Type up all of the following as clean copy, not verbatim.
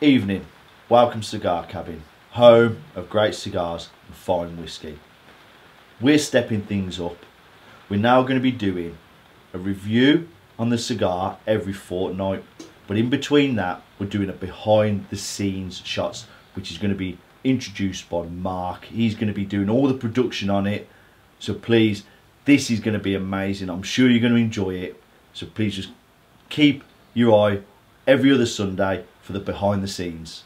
Evening, welcome to Cigar Cabin, home of great cigars and fine whiskey. We're stepping things up. We're now going to be doing a review on the cigar every fortnight, but in between that we're doing a behind the scenes shots which is going to be introduced by Mark. He's going to be doing all the production on it, so please, this is going to be amazing. I'm sure you're going to enjoy it, so please just keep your eye every other Sunday for the behind the scenes.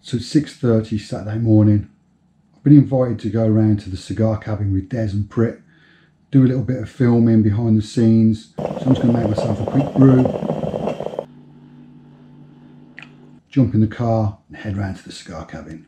So it's 6:30 Saturday morning. I've been invited to go around to the cigar cabin with Des and Pritt, do a little bit of filming behind the scenes. So I'm just going to make myself a quick brew, jump in the car and head round to the cigar cabin.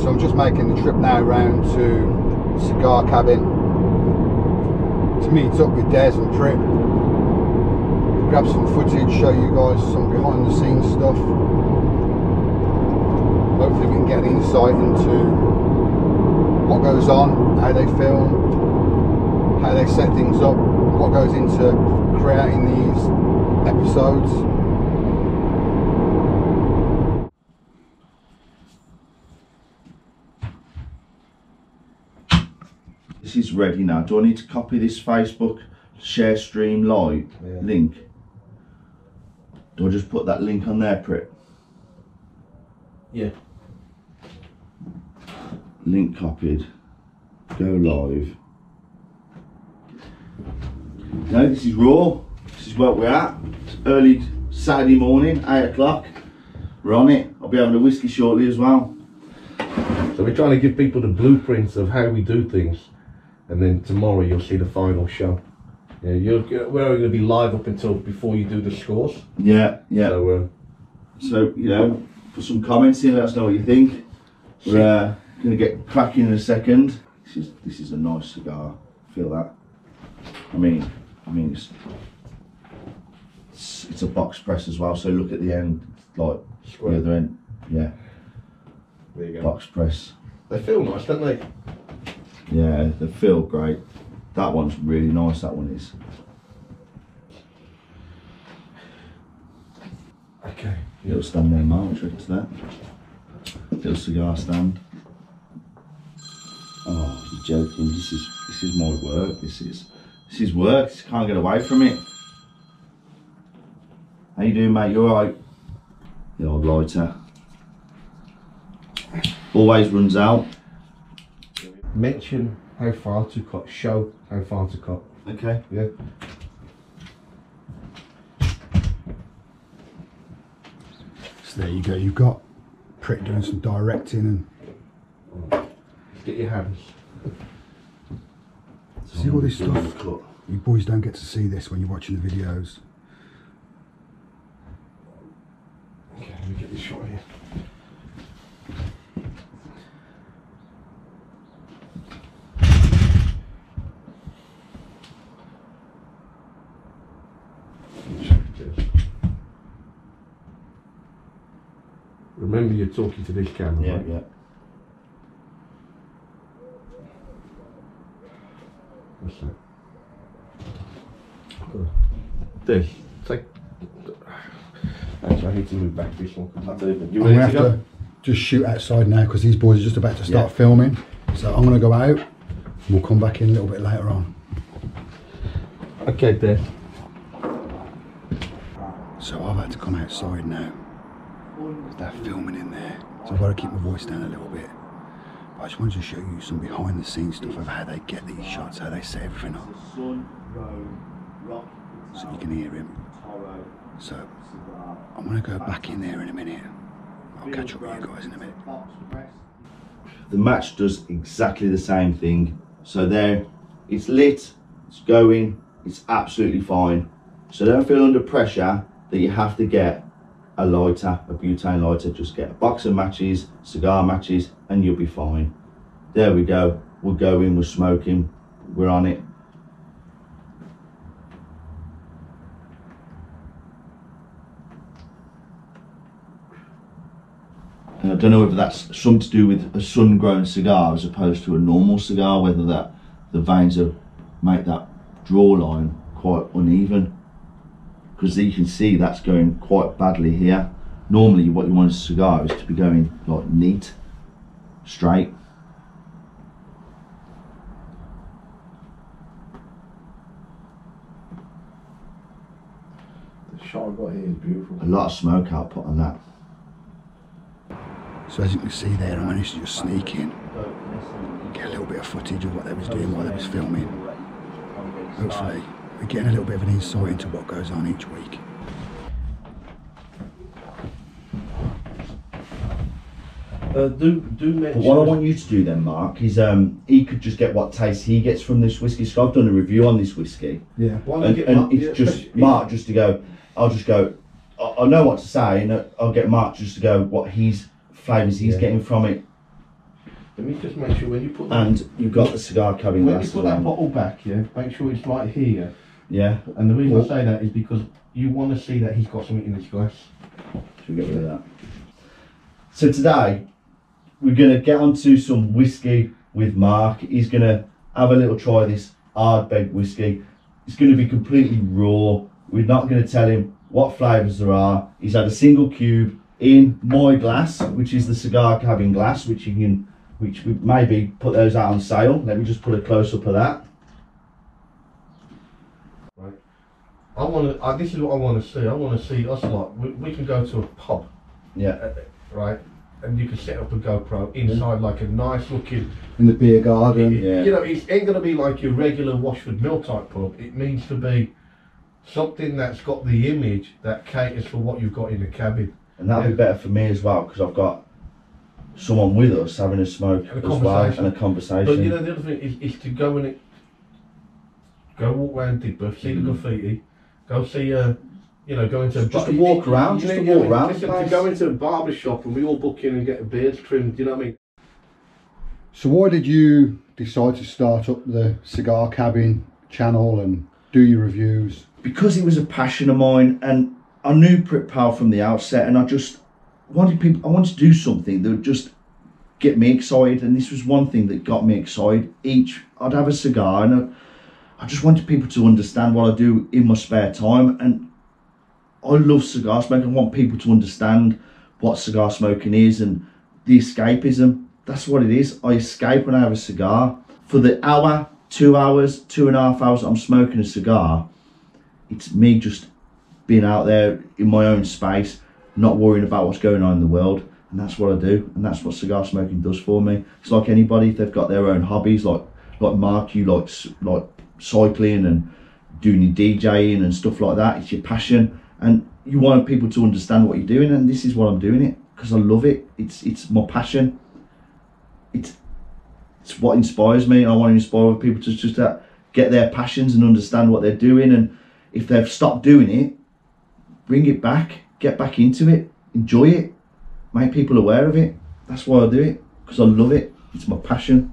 So I'm just making the trip now round to the cigar cabin to meet up with Des and Pritt, grab some footage, show you guys some behind the scenes stuff. Hopefully we can get an insight into what goes on, how they film, how they set things up, what goes into creating these episodes. This is ready now. Do I need to copy this Facebook share stream live link? Do I just put that link on there, Pritt? Yeah. Link copied. Go live. No, this is raw. This is where we're at. It's early Saturday morning, 8 o'clock. We're on it. I'll be having a whiskey shortly as well. So we're trying to give people the blueprints of how we do things, and then tomorrow you'll see the final show. Yeah, we're only going to be live up until before you do the scores. Yeah, yeah. So, you know, put some comments in. Let us know what you think. We're going to get cracking in a second. This is a nice cigar. Feel that? I mean, it's a box press as well. So look at the end, like square. The other end. Yeah. There you go. Box press. They feel nice, don't they? Yeah, they feel great. That one's really nice, that one is. Okay. Little stand there, Mark, which to that. Little cigar stand. Oh, you're joking. This is my work. This is work. Can't get away from it. How you doing, mate? You alright? The old lighter. Always runs out. Mention how far to cut. Show how far to cut. Okay. Yeah. So there you go, you've got Pritt doing some directing and Get your hands. see all this stuff. You boys don't get to see this when you're watching the videos. Okay, let me get this shot here. Remember, you're talking to this camera, Yeah, right? yeah. What's that? This. Take. Actually, I need to move back this one. I'll do it. You I'm ready going to to go? have to just shoot outside now because these boys are just about to start filming. So I'm going to go out and we'll come back in a little bit later on. Okay, there. So I've had to come outside now. They're filming in there, so I've got to keep my voice down a little bit. But I just wanted to show you some behind the scenes stuff of how they get these shots, how they set everything up, so you can hear him. So I'm going to go back in there in a minute. I'll catch up with you guys in a minute. the match does exactly the same thing. So there, it's lit, it's going, it's absolutely fine. So don't feel under pressure that you have to get a lighter, a butane lighter. Just get a box of matches, cigar matches, and you'll be fine. There we go. We're going, we're smoking, we're on it. And I don't know whether that's something to do with a sun-grown cigar as opposed to a normal cigar, whether that the veins make that draw line quite uneven. Because you can see that's going quite badly here. Normally what you want a cigar is to be going like neat, straight. The shot I've got here is beautiful. A lot of smoke output on that. So as you can see there, I managed to just sneak in, get a little bit of footage of what they was doing while they was filming. Hopefully we're getting a little bit of an insight into what goes on each week. Do mention. But what I want you to do then, Mark, is he could just get what taste he gets from this whiskey. So I've done a review on this whiskey. Yeah. And it's just Mark just to go, I'll just go, I know what to say, and I'll get Mark just to go what flavours he's getting from it. Let me just make sure when you put that, And you've got the cigar cabin when glass you put that around. bottle back, yeah, make sure it's right here. Yeah. And the reason I say that is because you want to see that he's got something in his glass. Should we get rid of that? So today we're going to get onto some whiskey with Mark. He's going to have a little try of this Ardbeg whiskey. It's going to be completely raw. We're not going to tell him what flavours there are. He's had a single cube in my glass, which is the cigar cabin glass, which we maybe put those out on sale. Let me just put a close up of that. Right. I want to. This is what I want to see. I want to see us like we can go to a pub. Yeah. Right. And you can set up a GoPro inside like a nice looking. In the beer garden. Yeah. You know, it ain't going to be like your regular Washford Mill type pub. It needs to be something that's got the image that caters for what you've got in the cabin. And that'll be better for me as well, because I've got someone with us having a smoke And a as well, and a conversation. But you know, the other thing is to go and go walk around Digbeth, see the graffiti, go see you know, go into Just to walk around, just to walk around. Listen, to go into a barber shop and we all book in and get a beard trimmed, you know what I mean? So why did you decide to start up the Cigar Cabin channel and do your reviews? Because it was a passion of mine, and I knew Prit Pal from the outset, and I just wanted I wanted to do something that would just get me excited, and this was one thing that got me excited. I'd have a cigar, and I just wanted people to understand what I do in my spare time, and I love cigar smoking. I want people to understand what cigar smoking is and the escapism. That's what it is. I escape when I have a cigar. For the hour, 2 hours, 2.5 hours I'm smoking a cigar, it's me just being out there in my own space, not worrying about what's going on in the world. And that's what I do, and that's what cigar smoking does for me. It's like anybody, if they've got their own hobbies, like Mark, you like cycling and doing your DJing and stuff like that. It's your passion, and you want people to understand what you're doing, and this is what I'm doing it because I love it. It's my passion. It's what inspires me, and I want to inspire people to just get their passions and understand what they're doing, and if they've stopped doing it, bring it back, get back into it, enjoy it, make people aware of it. That's why I do it, because I love it. It's my passion.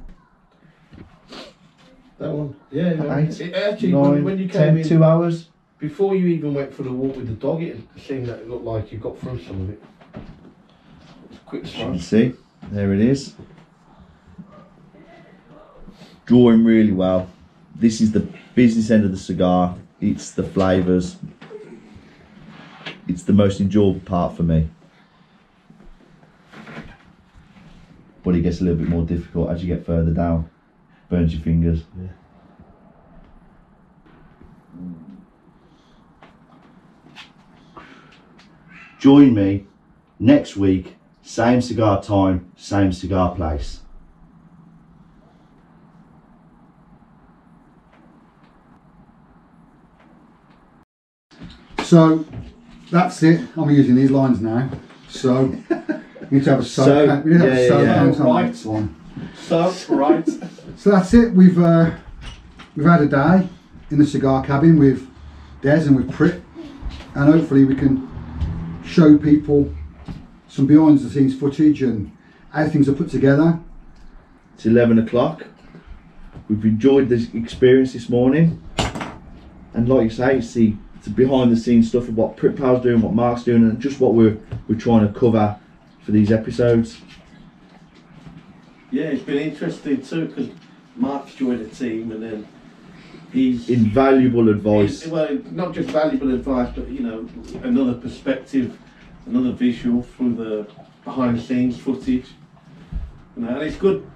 That one? Yeah. 8, Actually, 9, when you 10, came in, 2 hours. before you even went for the walk with the dog, it seemed that it looked like you got through some of it. It's a quick As you can smoke. see, there it is. Drawing really well. This is the business end of the cigar. It's the flavours. It's the most enjoyable part for me. But it gets a little bit more difficult as you get further down. Burns your fingers. Yeah. Join me next week, same cigar time, same cigar place. So that's it. I'm using these lines now. So we need to have a soak. So, We need to have a soak yeah. count on Right. next one. So, right. So that's it. We've had a day in the cigar cabin with Des and with Prit, and hopefully we can show people some behind the scenes footage and how things are put together. It's 11 o'clock. We've enjoyed this experience this morning, and like you say, it's the behind the scenes stuff of what Prit Pal's doing, what Mark's doing, and just what we're trying to cover for these episodes. Yeah, it's been interesting too because Mark's joined the team and then he's invaluable advice. Well, not just valuable advice, but you know, another perspective, another visual through the behind the scenes footage. You know, and it's good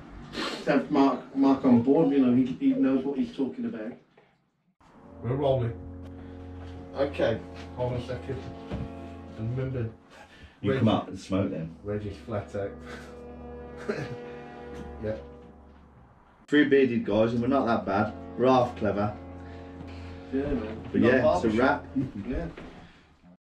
to have Mark on board. You know, he knows what he's talking about. We're rolling. Okay, hold on a second. And remember, You come up and smoke then. Reggie's flat out. Yeah. 3 bearded guys, and we're not that bad. We're half clever. Yeah, man. But yeah, it's a wrap. Yeah.